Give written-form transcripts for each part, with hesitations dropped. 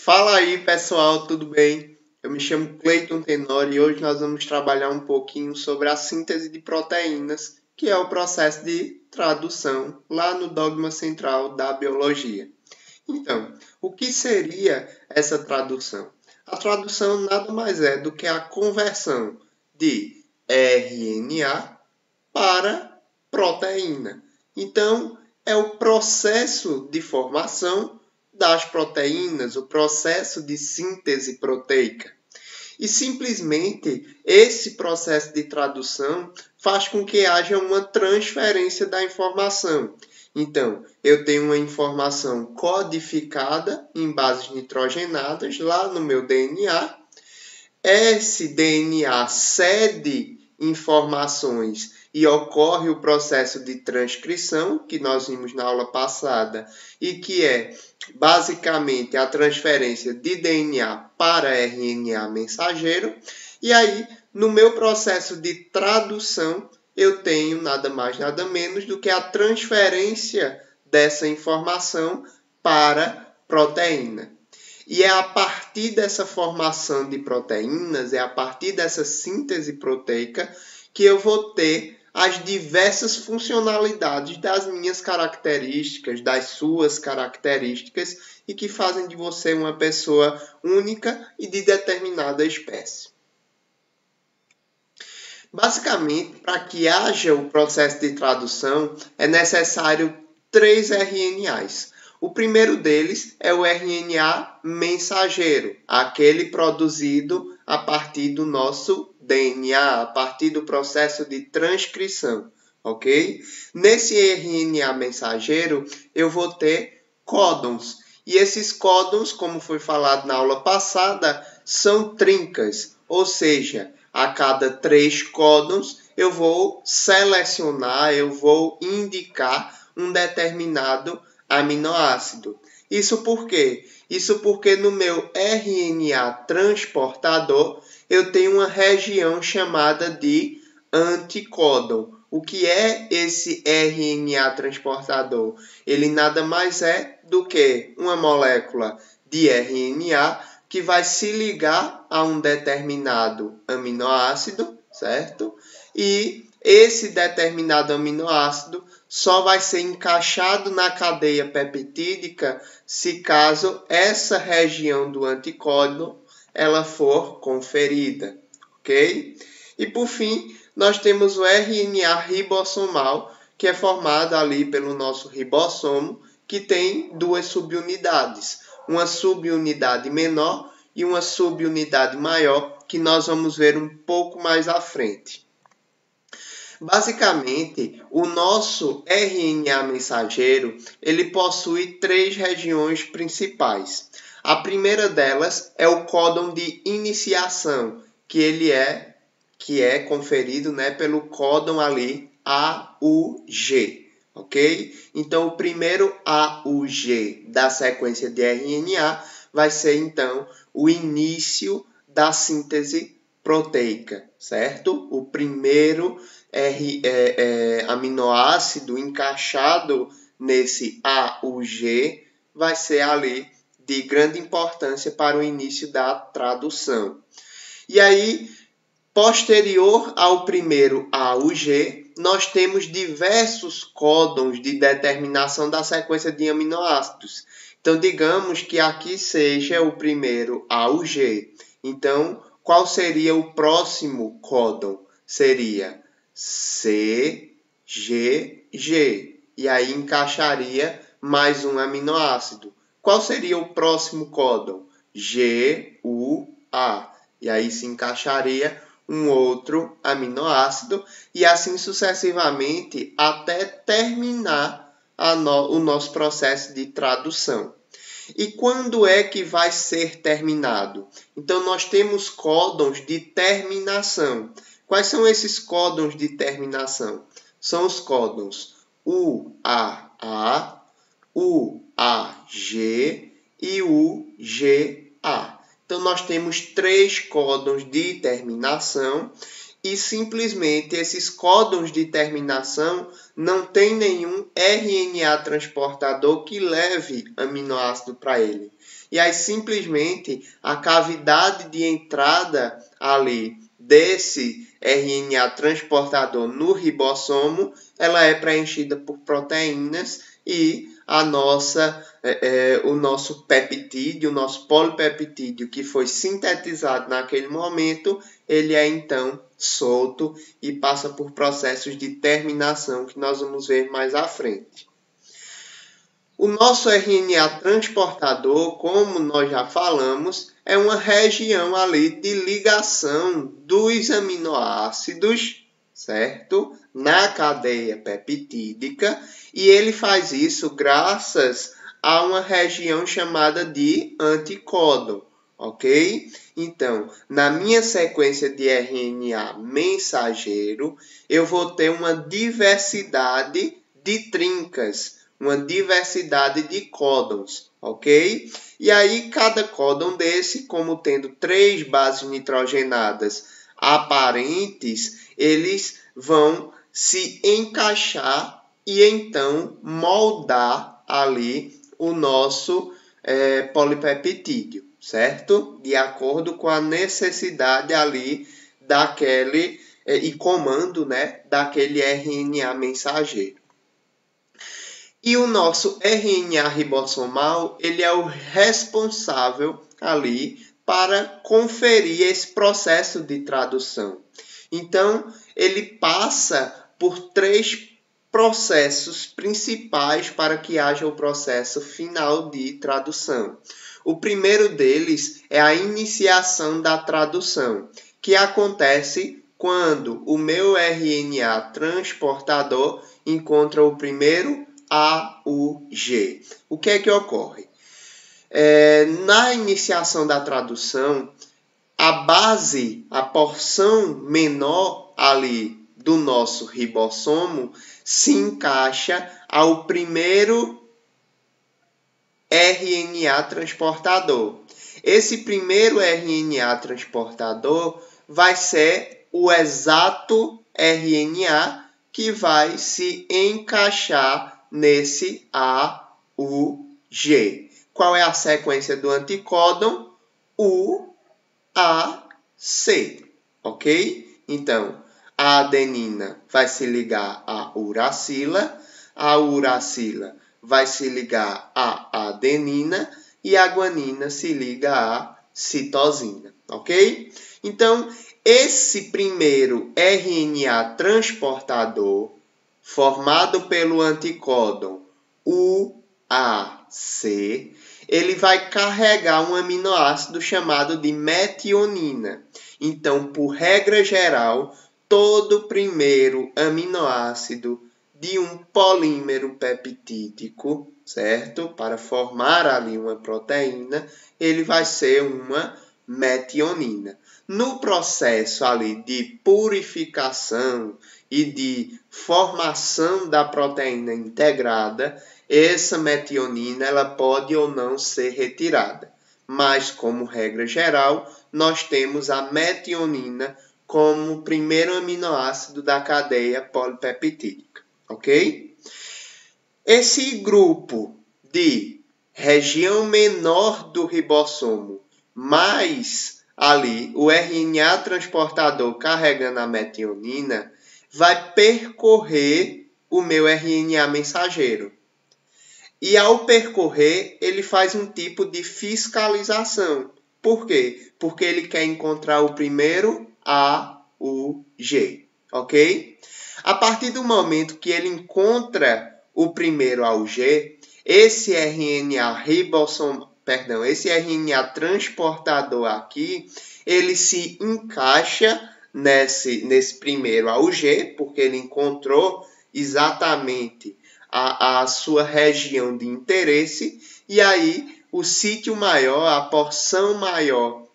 Fala aí, pessoal, tudo bem? Eu me chamo Cleiton Tenório e hoje nós vamos trabalhar um pouquinho sobre a síntese de proteínas, que é o processo de tradução lá no dogma central da biologia. Então, o que seria essa tradução? A tradução nada mais é do que a conversão de RNA para proteína. Então, é o processo de formação das proteínas, o processo de síntese proteica. E simplesmente esse processo de tradução faz com que haja uma transferência da informação. Então, eu tenho uma informação codificada em bases nitrogenadas lá no meu DNA. Esse DNA cede informações e ocorre o processo de transcrição, que nós vimos na aula passada, e que é basicamente a transferência de DNA para RNA mensageiro. E aí, no meu processo de tradução, eu tenho nada mais, nada menos do que a transferência dessa informação para proteína. E é a partir dessa formação de proteínas, é a partir dessa síntese proteica que eu vou ter as diversas funcionalidades das minhas características, das suas características e que fazem de você uma pessoa única e de determinada espécie. Basicamente, para que haja o processo de tradução, é necessário 3 RNAs. O primeiro deles é o RNA mensageiro, aquele produzido a partir do nosso DNA, a partir do processo de transcrição, ok? Nesse RNA mensageiro, eu vou ter códons. E esses códons, como foi falado na aula passada, são trincas, ou seja, a cada 3 códons eu vou selecionar, eu vou indicar um determinado aminoácido. Isso por quê? Isso porque no meu RNA transportador eu tenho uma região chamada de anticódon. O que é esse RNA transportador? Ele nada mais é do que uma molécula de RNA que vai se ligar a um determinado aminoácido, certo? E esse determinado aminoácido só vai ser encaixado na cadeia peptídica se caso essa região do anticódon ela for conferida, ok? E por fim, nós temos o RNA ribossomal, que é formado ali pelo nosso ribossomo, que tem 2 subunidades, uma subunidade menor e uma subunidade maior, que nós vamos ver um pouco mais à frente. Basicamente, o nosso RNA mensageiro, ele possui 3 regiões principais. A primeira delas é o códon de iniciação, que é conferido, pelo códon ali AUG, ok? Então, o primeiro AUG da sequência de RNA vai ser, então, o início da síntese proteica, certo? O primeiro aminoácido encaixado nesse AUG vai ser ali de grande importância para o início da tradução. E aí, posterior ao primeiro AUG, nós temos diversos códons de determinação da sequência de aminoácidos. Então, digamos que aqui seja o primeiro AUG. Então, qual seria o próximo códon? Seria CGG. E aí encaixaria mais um aminoácido. Qual seria o próximo códon? GUA. E aí se encaixaria um outro aminoácido e assim sucessivamente até terminar o nosso processo de tradução. E quando é que vai ser terminado? Então, nós temos códons de terminação. Quais são esses códons de terminação? São os códons UAA, UAG e UGA. Então, nós temos 3 códons de terminação e simplesmente esses códons de terminação não tem nenhum RNA transportador que leve aminoácido para ele. e aí simplesmente a cavidade de entrada ali desse RNA transportador no ribossomo, ela é preenchida por proteínas e o nosso peptídeo, o nosso polipeptídeo que foi sintetizado naquele momento, ele é então solto e passa por processos de terminação que nós vamos ver mais à frente. O nosso RNA transportador, como nós já falamos, é uma região ali de ligação dos aminoácidos, certo? Na cadeia peptídica, e ele faz isso graças a uma região chamada de anticódon, ok? Então, na minha sequência de RNA mensageiro, eu vou ter uma diversidade de trincas, uma diversidade de códons, ok? E aí, cada códon desse, como tendo 3 bases nitrogenadas aparentes, eles vão se encaixar e então moldar ali o nosso polipeptídeo, certo? De acordo com a necessidade ali daquele e comando, né, daquele RNA mensageiro. E o nosso RNA ribossomal, ele é o responsável ali para conferir esse processo de tradução. Então, ele passa por 3 processos principais para que haja o processo final de tradução. O primeiro deles é a iniciação da tradução, que acontece quando o meu RNA transportador encontra o primeiro AUG. O que é que ocorre? Na iniciação da tradução, a base, a porção menor ali do nosso ribossomo se encaixa ao primeiro RNA transportador. Esse primeiro RNA transportador vai ser o exato RNA que vai se encaixar nesse AUG. Qual é a sequência do anticódon? UAC, ok? Então, a adenina vai se ligar à uracila, a uracila vai se ligar à adenina e a guanina se liga à citosina, ok? Então, esse primeiro RNA transportador formado pelo anticódon UAC, ele vai carregar um aminoácido chamado de metionina. Então, por regra geral, todo primeiro aminoácido de um polímero peptídico, certo? Para formar ali uma proteína, ele vai ser uma metionina. No processo ali de purificação e de formação da proteína integrada, essa metionina ela pode ou não ser retirada. Mas, como regra geral, nós temos a metionina como primeiro aminoácido da cadeia polipeptídica, ok? Esse grupo de região menor do ribossomo mais ali o RNA transportador carregando a metionina vai percorrer o meu RNA mensageiro. E ao percorrer, ele faz um tipo de fiscalização. Por quê? Porque ele quer encontrar o primeiro AUG, ok? A partir do momento que ele encontra o primeiro AUG, esse RNA esse RNA transportador aqui, ele se encaixa nesse primeiro AUG, porque ele encontrou exatamente a sua região de interesse, e aí o sítio maior, a porção maior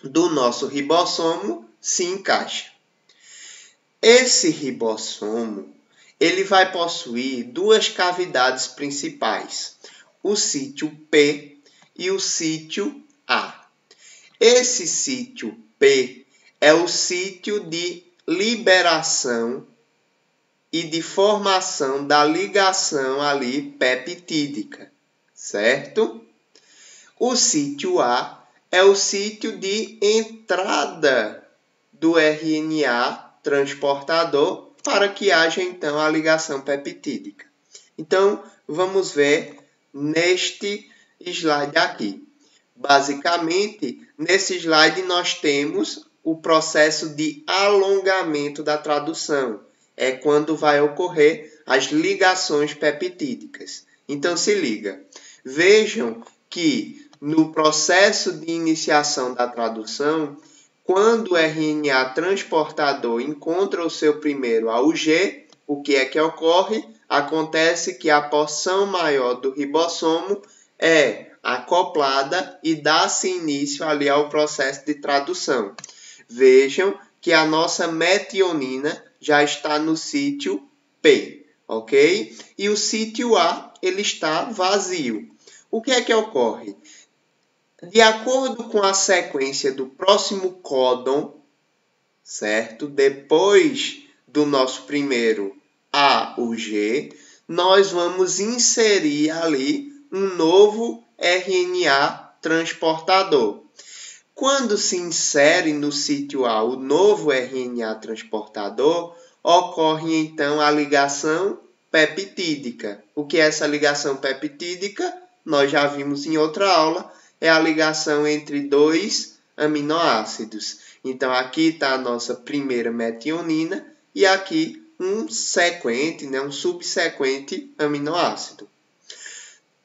do nosso ribossomo se encaixa. Esse ribossomo, ele vai possuir 2 cavidades principais, o sítio P e o sítio A. Esse sítio P é o sítio de liberação e de formação da ligação ali peptídica, certo? O sítio A é o sítio de entrada do RNA transportador para que haja, então, a ligação peptídica. Então, vamos ver neste slide aqui. Basicamente, nesse slide nós temos o processo de alongamento da tradução. É quando vai ocorrer as ligações peptídicas. Então, se liga. Vejam que no processo de iniciação da tradução, quando o RNA transportador encontra o seu primeiro AUG, o que é que ocorre? Acontece que a porção maior do ribossomo é acoplada e dá-se início ali ao processo de tradução. Vejam que a nossa metionina já está no sítio P, ok? E o sítio A, ele está vazio. O que é que ocorre? De acordo com a sequência do próximo códon, certo? Depois do nosso primeiro AUG, nós vamos inserir ali um novo RNA transportador. Quando se insere no sítio A o novo RNA transportador, ocorre então a ligação peptídica. O que é essa ligação peptídica? Nós já vimos em outra aula, é a ligação entre dois aminoácidos. Então, aqui está a nossa primeira metionina e aqui um sequente, um subsequente aminoácido.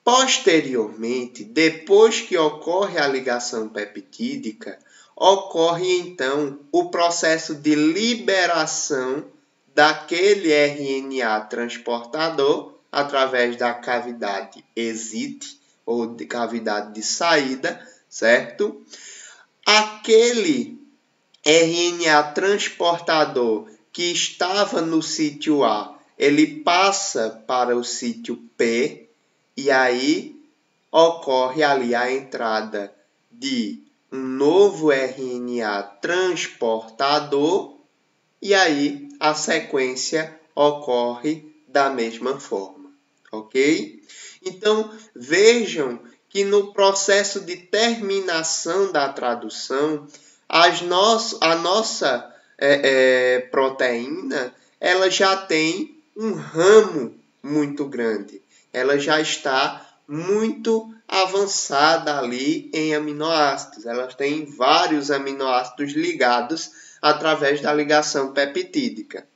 Posteriormente, depois que ocorre a ligação peptídica, ocorre então o processo de liberação daquele RNA transportador através da cavidade exit ou de cavidade de saída, certo? Aquele RNA transportador que estava no sítio A, ele passa para o sítio P, e aí ocorre ali a entrada de um novo RNA transportador e aí a sequência ocorre da mesma forma, ok? Então, vejam que no processo de terminação da tradução, a nossa proteína ela já tem um ramo muito grande. Ela já está muito avançada ali em aminoácidos. Ela tem vários aminoácidos ligados através da ligação peptídica.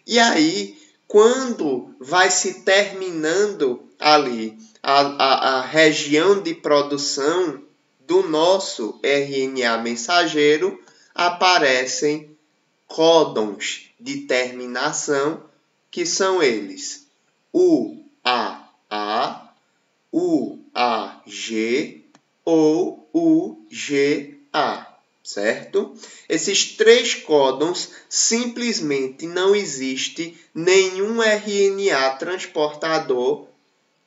E aí, quando vai se terminando ali a região de produção do nosso RNA mensageiro, aparecem códons de terminação, que são eles: UAA, UAG ou UGA, certo? Esses três códons, simplesmente não existe nenhum RNA transportador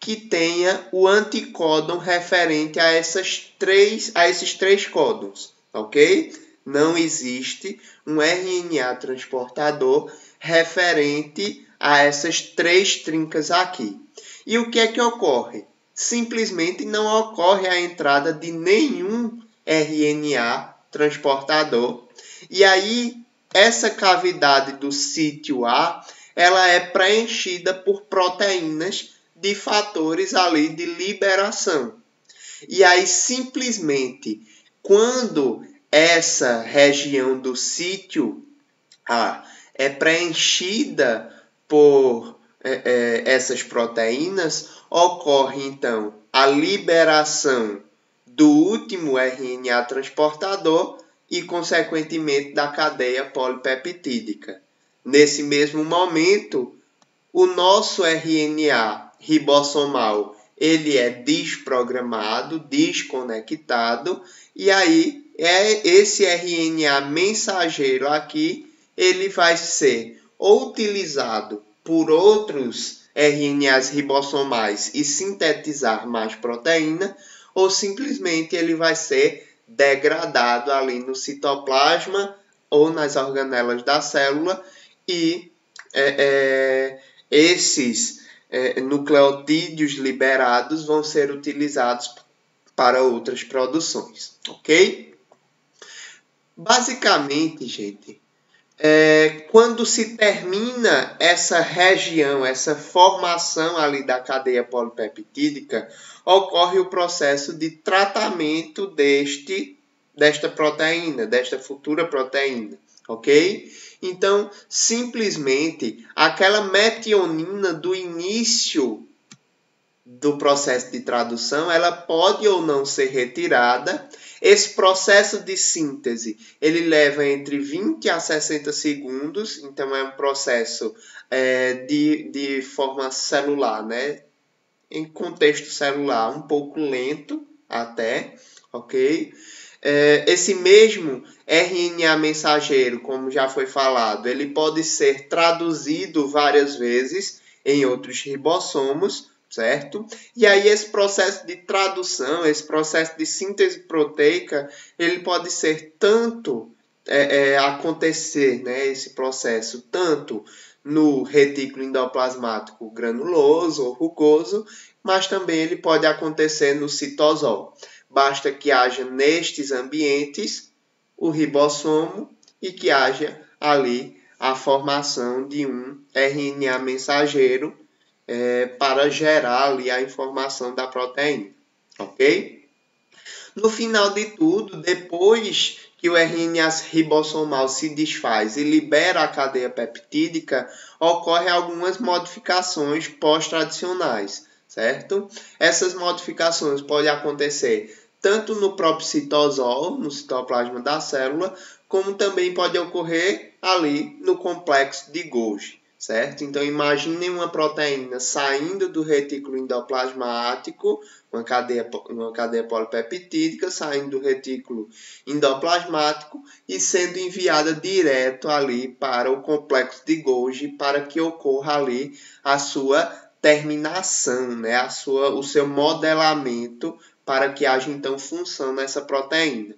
que tenha o anticódon referente a esses três códons, ok? Não existe um RNA transportador referente a essas três trincas aqui. E o que é que ocorre? Simplesmente não ocorre a entrada de nenhum RNA transportador. E aí, essa cavidade do sítio A, ela é preenchida por proteínas de fatores ali de liberação. E aí, simplesmente, quando essa região do sítio A é preenchida por essas proteínas, ocorre, então, a liberação do último RNA transportador e, consequentemente, da cadeia polipeptídica. Nesse mesmo momento, o nosso RNA ribossomal ele é desprogramado, desconectado, e aí esse RNA mensageiro aqui ele vai ser ou utilizado por outros RNAs ribossomais e sintetizar mais proteína, ou simplesmente ele vai ser degradado ali no citoplasma ou nas organelas da célula e esses nucleotídeos liberados vão ser utilizados para outras produções, ok? Basicamente, gente, quando se termina essa região, essa formação ali da cadeia polipeptídica, ocorre o processo de tratamento desta proteína, desta futura proteína, ok? Então, simplesmente, aquela metionina do início do processo de tradução, ela pode ou não ser retirada. Esse processo de síntese, ele leva entre 20 a 60 segundos, então é um processo de forma celular, né? Em contexto celular, um pouco lento até, ok? Esse mesmo RNA mensageiro, como já foi falado, ele pode ser traduzido várias vezes em outros ribossomos, certo? E aí esse processo de tradução, esse processo de síntese proteica, ele pode ser tanto acontecer, né, esse processo, tanto no retículo endoplasmático granuloso ou rugoso, mas também ele pode acontecer no citosol. Basta que haja nestes ambientes o ribossomo e que haja ali a formação de um RNA mensageiro para gerar ali a informação da proteína, ok? No final de tudo, depois que o RNA ribossomal se desfaz e libera a cadeia peptídica, ocorrem algumas modificações pós-tradicionais, certo? Essas modificações podem acontecer tanto no próprio citosol, no citoplasma da célula, como também pode ocorrer ali no complexo de Golgi, certo? Então, imaginem uma proteína saindo do retículo endoplasmático, uma cadeia polipeptídica saindo do retículo endoplasmático e sendo enviada direto ali para o complexo de Golgi para que ocorra ali a sua terminação, né? O seu modelamento para que haja então função nessa proteína.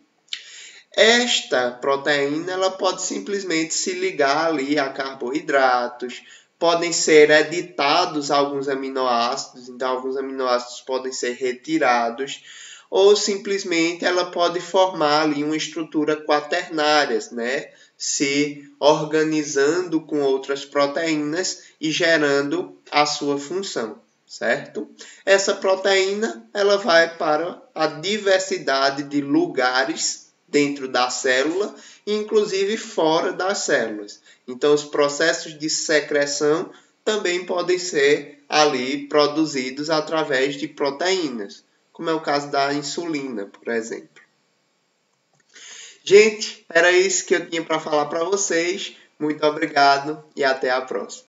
Esta proteína ela pode simplesmente se ligar ali a carboidratos, podem ser editados alguns aminoácidos, então alguns aminoácidos podem ser retirados, ou simplesmente ela pode formar ali uma estrutura quaternária, né? Se organizando com outras proteínas e gerando a sua função, certo? Essa proteína ela vai para a diversidade de lugares dentro da célula, inclusive fora das células. Então, os processos de secreção também podem ser ali produzidos através de proteínas, como é o caso da insulina, por exemplo. Gente, era isso que eu tinha para falar para vocês. Muito obrigado e até a próxima.